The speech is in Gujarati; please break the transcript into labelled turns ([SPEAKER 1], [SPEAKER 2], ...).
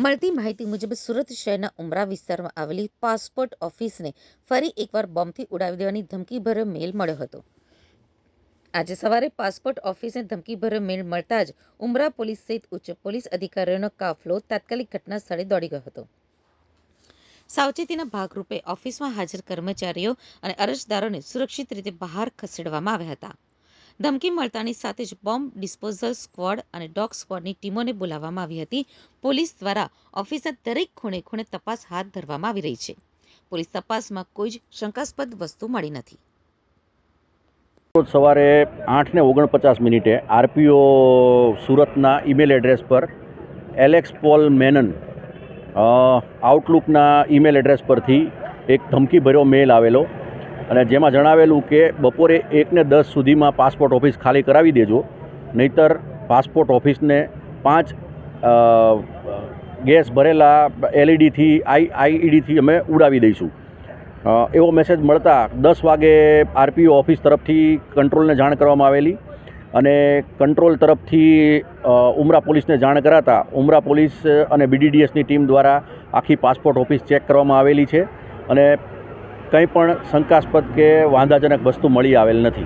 [SPEAKER 1] મળતી માહિતી મુજબ સુરત શહેરના ઉમરા વિસ્તારમાં આવેલી પાસપોર્ટ ઓફિસને ફરી એકવાર બોમ્બથી ઉડાવી દેવાની ધમકીભર્યો મેલ મળ્યો હતો. આજે સવારે પાસપોર્ટ ઓફિસને ધમકીભર્યો મેલ મળતા જ ઉમરા પોલીસ સહિત ઉચ્ચ પોલીસ અધિકારીઓનો કાફલો તાત્કાલિક ઘટના સ્થળે દોડી ગયો હતો. સાવચેતીના ભાગરૂપે ઓફિસમાં હાજર કર્મચારીઓ અને અરજદારોને સુરક્ષિત રીતે બહાર ખસેડવામાં આવ્યા હતા. ધમકી મળતાની સાથે જ બોમ્બ ડિસ્પોઝલ સ્ક્વોડ અને ડોગ સ્ક્વોડની ટીમોને બોલાવવામાં આવી હતી. પોલીસ દ્વારા ઓફિસના દરેક ખૂણે તપાસ હાથ ધરવામાં આવી રહી છે. પોલીસ તપાસમાં કોઈ જ શંકાસ્પદ વસ્તુ મળી નથી.
[SPEAKER 2] સવારે 8:49 આરપીઓ સુરતના ઈમેલ એડ્રેસ પર એલેક્સ પોલ મેનન આઉટલુકના ઈમેલ એડ્રેસ પરથી એક ધમકીભર્યો મેલ આવેલો અને જેમાં જણાવેલું કે બપોરે 1:10 સુધીમાં પાસપોર્ટ ઓફિસ ખાલી કરાવી દેજો, નહીંતર પાસપોર્ટ ઓફિસને 5 ગેસ ભરેલા એલઈડીથી આઈઈડીથી અમે ઉડાવી દઈશું. એવો મેસેજ મળતા 10 વાગે આરપીઓ ઓફિસ તરફથી કંટ્રોલને જાણ કરવામાં આવેલી અને કંટ્રોલ તરફથી ઉમરા પોલીસને જાણ કરાતા ઉમરા પોલીસ અને બીડીડીએસની ટીમ દ્વારા આખી પાસપોર્ટ ઓફિસ ચેક કરવામાં આવેલી છે અને કંઈ પણ શંકાસ્પદ કે વાંધાજનક વસ્તુ મળી આવેલ નથી.